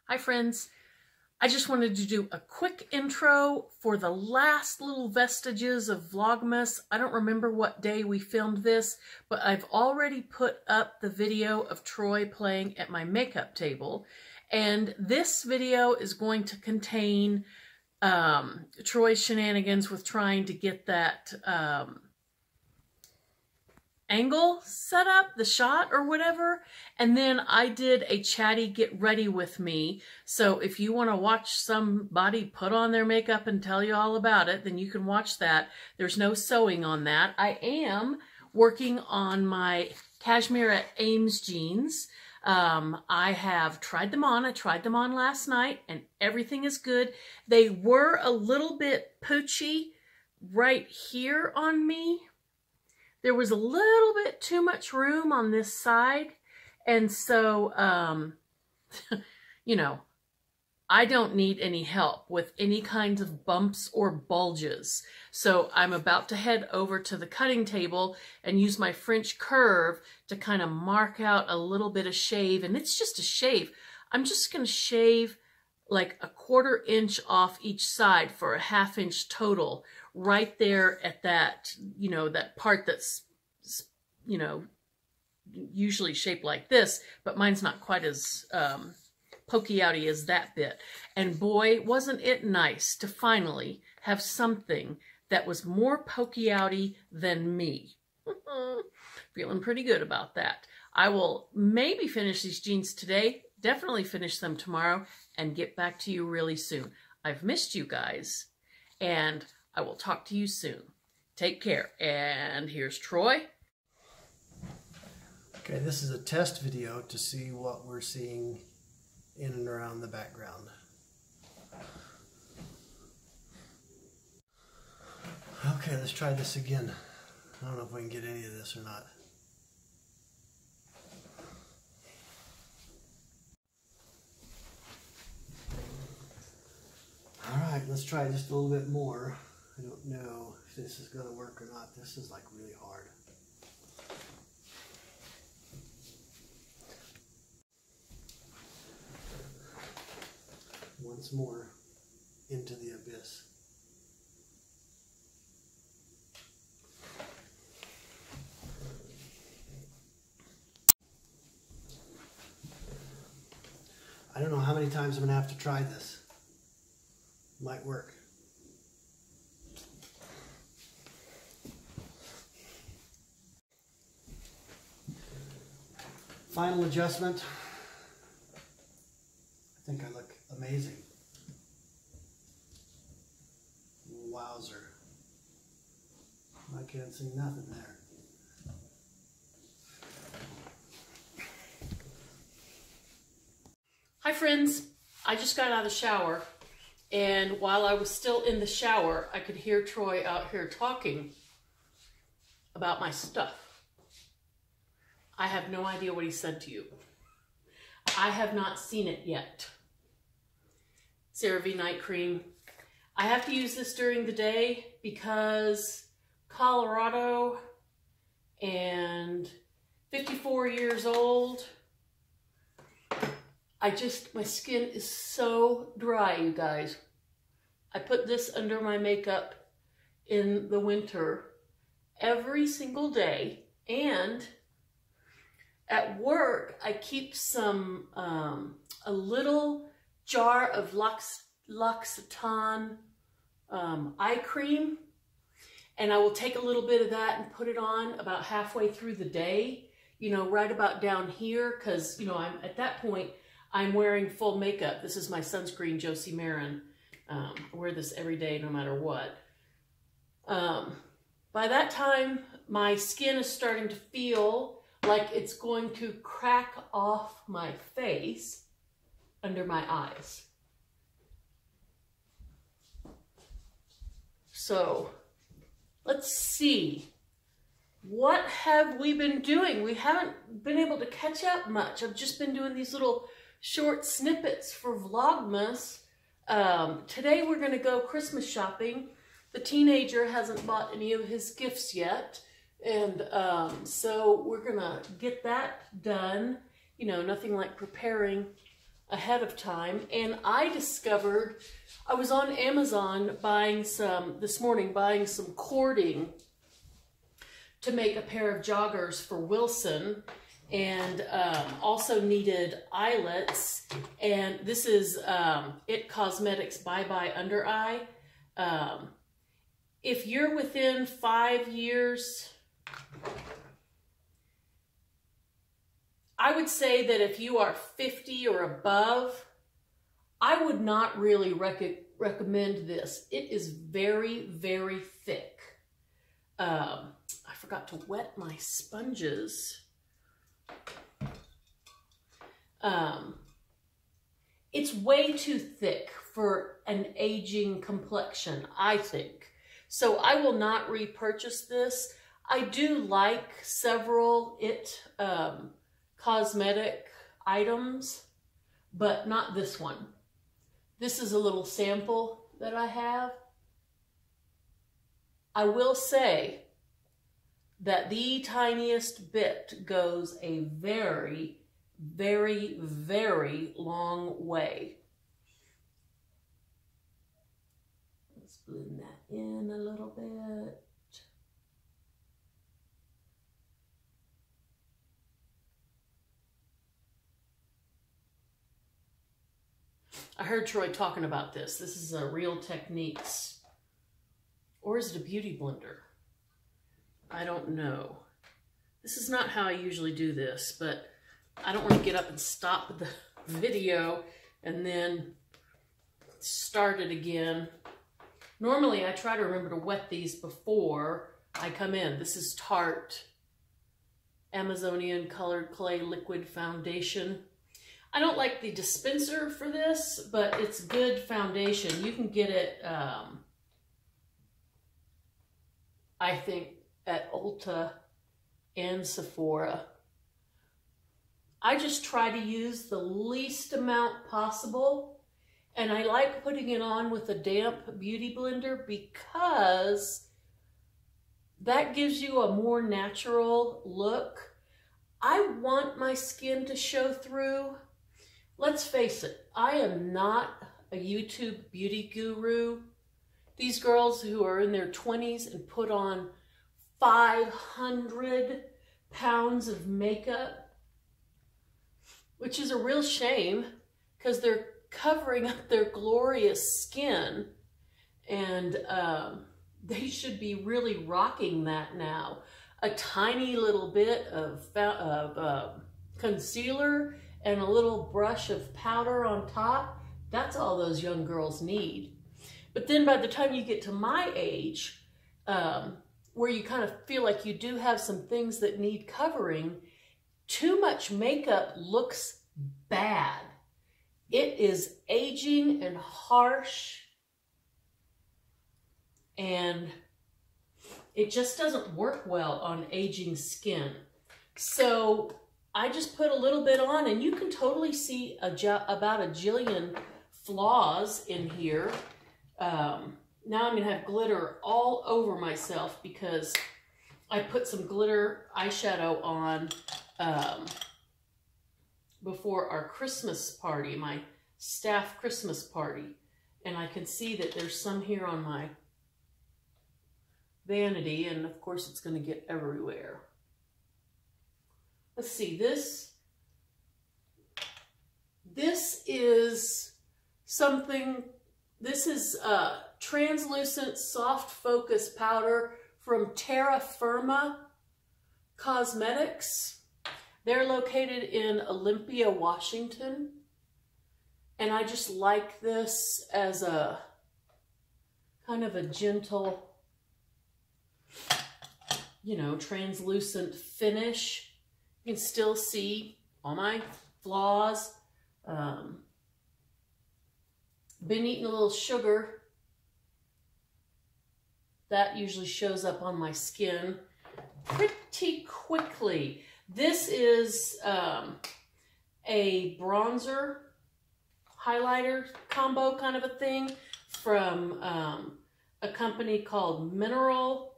Hi friends, I just wanted to do a quick intro for the last little vestiges of Vlogmas. I don't remember what day we filmed this, but I've already put up the video of Troy playing at my makeup table. And this video is going to contain Troy's shenanigans with trying to get that angle set up, the shot or whatever, and then I did a chatty get ready with me. So if you want to watch somebody put on their makeup and tell you all about it, then you can watch that. There's no sewing on that. I am working on my cashmere at Ames jeans. I have tried them on. I tried them on last night and everything is good. They were a little bit poochy right here on me. There was a little bit too much room on this side. And so, you know, I don't need any help with any kinds of bumps or bulges. So I'm about to head over to the cutting table and use my French curve to kind of mark out a little bit of shave. And it's just a shave. I'm just going to shave like a 1/4 inch off each side for a 1/2 inch total right there at that, you know, that part that's, you know, usually shaped like this, but mine's not quite as pokey outy as that bit. And boy, wasn't it nice to finally have something that was more pokey outy than me. Feeling pretty good about that. I will maybe finish these jeans today, definitely finish them tomorrow, and get back to you really soon. I've missed you guys, and I will talk to you soon. Take care, and here's Troy. Okay, this is a test video to see what we're seeing in and around the background. Okay, let's try this again. I don't know if we can get any of this or not. Alright, let's try just a little bit more. I don't know if this is going to work or not. This is like really hard. Once more into the abyss. I don't know how many times I'm going to have to try this. Might work. Final adjustment. I think I look amazing. Wowzer. I can't see nothing there. Hi friends, I just got out of the shower, and while I was still in the shower, I could hear Troy out here talking about my stuff. I have no idea what he said to you. I have not seen it yet. CeraVe night cream. I have to use this during the day because Colorado and 54 years old. My skin is so dry, you guys. I put this under my makeup in the winter every single day, and at work I keep some, a little jar of L'Occitane eye cream, and I will take a little bit of that and put it on about halfway through the day, you know, right about down here, because, you know, at that point, I'm wearing full makeup. This is my sunscreen, Josie Marin. I wear this every day, no matter what. By that time, my skin is starting to feel like it's going to crack off my face under my eyes. So, let's see. What have we been doing? We haven't been able to catch up much. I've just been doing these little short snippets for Vlogmas. Today we're going to go Christmas shopping. The teenager hasn't bought any of his gifts yet, and so we're going to get that done. You know, nothing like preparing ahead of time, and I discovered, I was on Amazon this morning buying some cording to make a pair of joggers for Wilson, and also needed eyelets. And this is It Cosmetics Bye Bye Under Eye. If you're within 5 years, I would say that if you are 50 or above, I would not really recommend this. It is very, very thick. I forgot to wet my sponges. It's way too thick for an aging complexion, I think. So I will not repurchase this. I do like several cosmetic items, but not this one. This is a little sample that I have. I will say that the tiniest bit goes a very, very, very long way. Let's blend that in a little bit. I heard Troy talking about this. This is a Real Techniques. Or is it a beauty blender? I don't know. This is not how I usually do this, but I don't want to get up and stop the video and then start it again. Normally I try to remember to wet these before I come in. This is Tarte Amazonian Colored Clay Liquid Foundation. I don't like the dispenser for this, but it's good foundation. You can get it, I think, at Ulta and Sephora. I just try to use the least amount possible, and I like putting it on with a damp beauty blender because that gives you a more natural look. I want my skin to show through. Let's face it, I am not a YouTube beauty guru. These girls who are in their 20s and put on 500 pounds of makeup, which is a real shame because they're covering up their glorious skin, and they should be really rocking that now. A tiny little bit of concealer and a little brush of powder on top, that's all those young girls need. But then by the time you get to my age, where you kind of feel like you do have some things that need covering, too much makeup looks bad. It is aging and harsh, and it just doesn't work well on aging skin. So I just put a little bit on, and you can totally see about a jillion flaws in here. Now I'm going to have glitter all over myself because I put some glitter eyeshadow on before our Christmas party, my staff Christmas party. And I can see that there's some here on my vanity, and of course it's going to get everywhere. Let's see, this is something, this is translucent soft focus powder from Terra Firma Cosmetics. They're located in Olympia, Washington. And I just like this as a kind of a gentle, you know, translucent finish. You can still see all my flaws. Been eating a little sugar. That usually shows up on my skin pretty quickly. This is a bronzer highlighter combo kind of a thing from a company called Mineral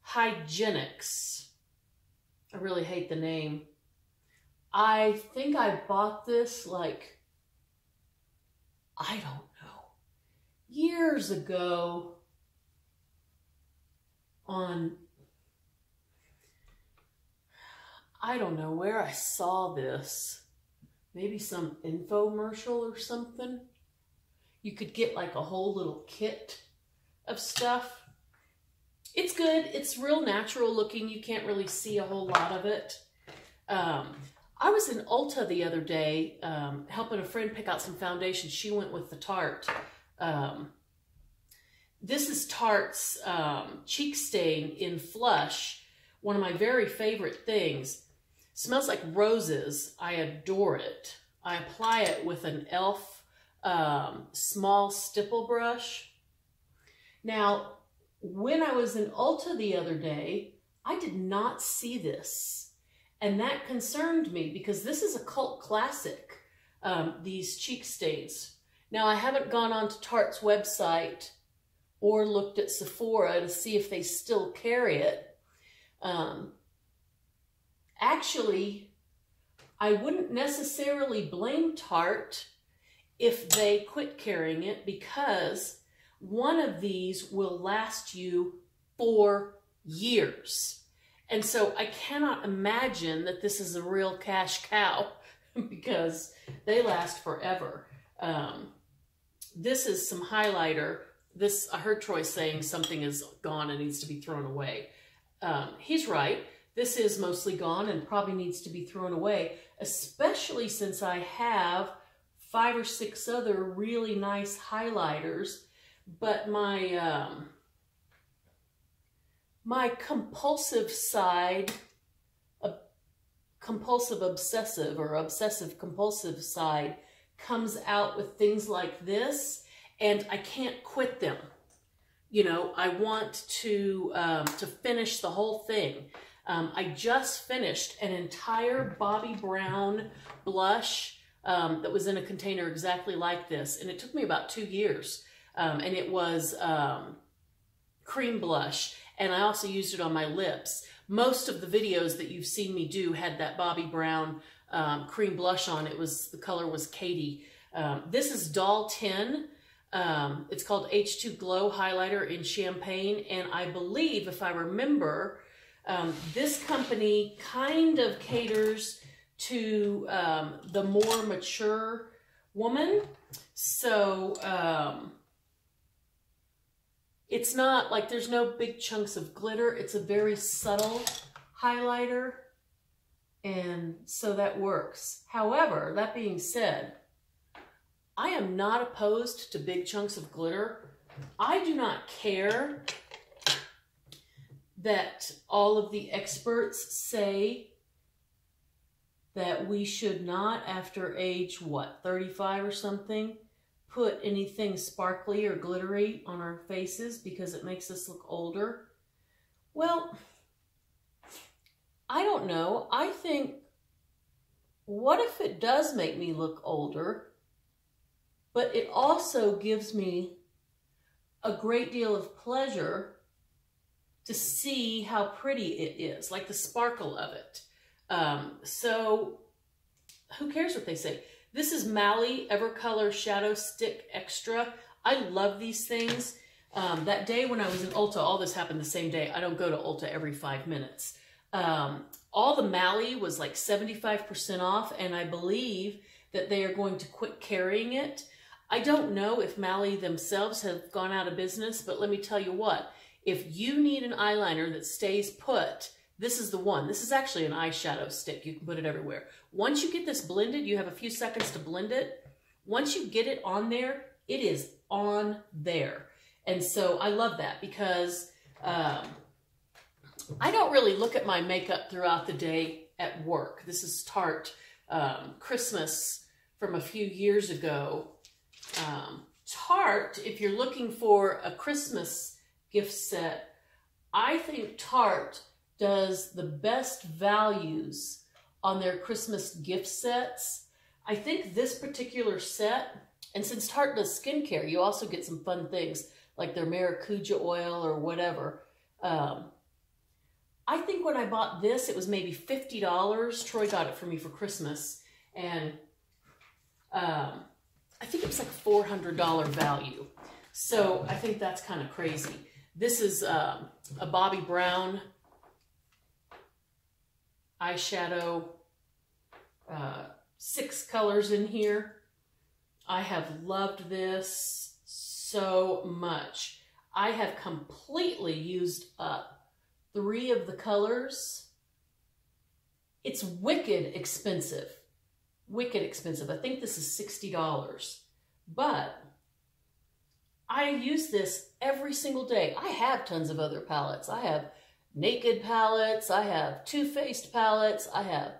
Hygienics. I really hate the name. I think I bought this like I don't know, years ago on, I don't know where I saw this. Maybe some infomercial or something. You could get like a whole little kit of stuff. It's good. It's real natural looking. You can't really see a whole lot of it. I was in Ulta the other day helping a friend pick out some foundation. She went with the Tarte. This is Tarte's Cheek Stain in Flush. One of my very favorite things. Smells like roses. I adore it. I apply it with an e.l.f. Small stipple brush. Now, when I was in Ulta the other day, I did not see this. And that concerned me because this is a cult classic, these cheek stains. Now, I haven't gone on to Tarte's website or looked at Sephora to see if they still carry it. Actually, I wouldn't necessarily blame Tarte if they quit carrying it, because one of these will last you for years. And so I cannot imagine that this is a real cash cow because they last forever. This is some highlighter. I heard Troy saying something is gone and needs to be thrown away. He's right. This is mostly gone and probably needs to be thrown away, especially since I have 5 or 6 other really nice highlighters. But my my compulsive side, compulsive obsessive or obsessive compulsive side comes out with things like this, and I can't quit them. You know, I want to finish the whole thing. I just finished an entire Bobbi Brown blush that was in a container exactly like this, and it took me about 2 years. And it was cream blush, and I also used it on my lips. Most of the videos that you've seen me do had that Bobbi Brown cream blush on. The color was Katie. This is Doll 10. It's called H2 Glow Highlighter in Champagne, and I believe, if I remember, this company kind of caters to the more mature woman. So it's not like there's no big chunks of glitter. It's a very subtle highlighter, and so that works. However, that being said, I am not opposed to big chunks of glitter. I do not care that all of the experts say that we should not, after age, 35 or something, put anything sparkly or glittery on our faces because it makes us look older. Well, I don't know. I think, what if it does make me look older, but it also gives me a great deal of pleasure to see how pretty it is, like the sparkle of it. So who cares what they say? This is Mally Evercolor Shadow Stick Extra. I love these things. That day when I was in Ulta, all this happened the same day. I don't go to Ulta every 5 minutes. All the Mally was like 75% off, and I believe that they are going to quit carrying it. I don't know if Mally themselves have gone out of business, but let me tell you what. If you need an eyeliner that stays put, this is the one. This is actually an eyeshadow stick. You can put it everywhere. Once you get this blended, you have a few seconds to blend it. Once you get it on there, it is on there. And so I love that because I don't really look at my makeup throughout the day at work. This is Tarte Christmas from a few years ago. Tarte, if you're looking for a Christmas gift set, I think Tarte does the best values on their Christmas gift sets. I think this particular set, and since Tarte does skincare, you also get some fun things like their maracuja oil or whatever. I think when I bought this, it was maybe $50. Troy got it for me for Christmas. And I think it was like $400 value. So I think that's kind of crazy. This is a Bobbi Brown eyeshadow, 6 colors in here. I have loved this so much. I have completely used up 3 of the colors. It's wicked expensive. Wicked expensive. I think this is $60. But I use this every single day. I have tons of other palettes. I have Naked palettes. I have Too Faced palettes. I have,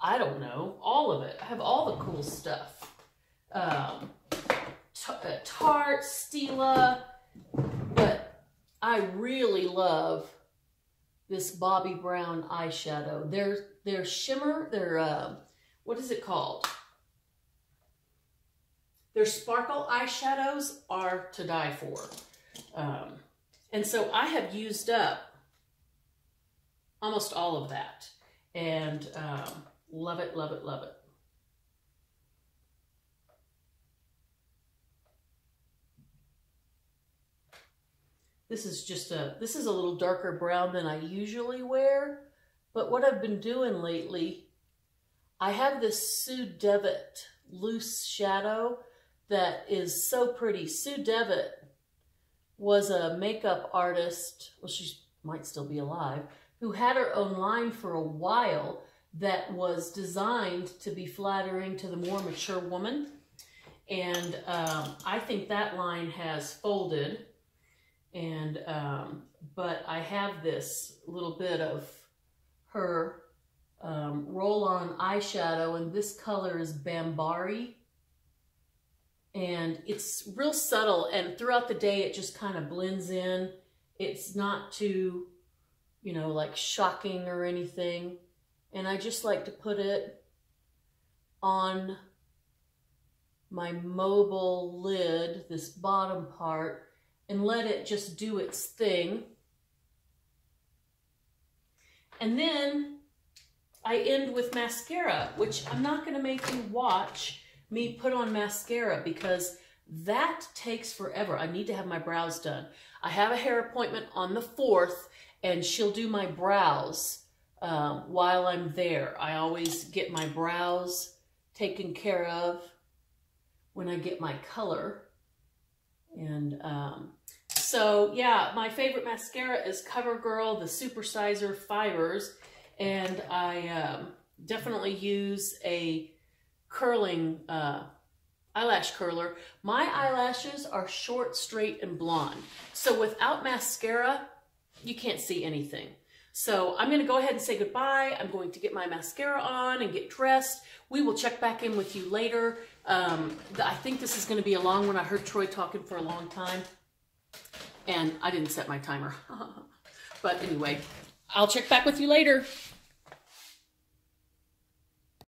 I don't know, all of it. I have all the cool stuff. Tarte, Stila, but I really love this Bobbi Brown eyeshadow. Their shimmer, their, what is it called? Their sparkle eyeshadows are to die for. And so I have used up almost all of that. And love it, love it, love it. This is just this is a little darker brown than I usually wear. But what I've been doing lately, I have this Sue Devitt loose shadow that is so pretty. Sue Devitt was a makeup artist, well, she might still be alive, who had her own line for a while that was designed to be flattering to the more mature woman. And I think that line has folded. And but I have this little bit of her roll-on eyeshadow, and this color is Bambari. And it's real subtle, and throughout the day it just kind of blends in. It's not too, you know, like shocking or anything. And I just like to put it on my mobile lid, this bottom part, and let it just do its thing. And then I end with mascara, which I'm not going to make you watch me put on mascara because that takes forever. I need to have my brows done. I have a hair appointment on the 4th, and she'll do my brows while I'm there. I always get my brows taken care of when I get my color. And so yeah, my favorite mascara is CoverGirl, the Supersizer Fibers, and I definitely use a curling eyelash curler. My eyelashes are short, straight, and blonde. So without mascara, you can't see anything. So I'm going to go ahead and say goodbye. I'm going to get my mascara on and get dressed. We will check back in with you later. I think this is going to be a long one. I heard Troy talking for a long time, and I didn't set my timer. But anyway, I'll check back with you later.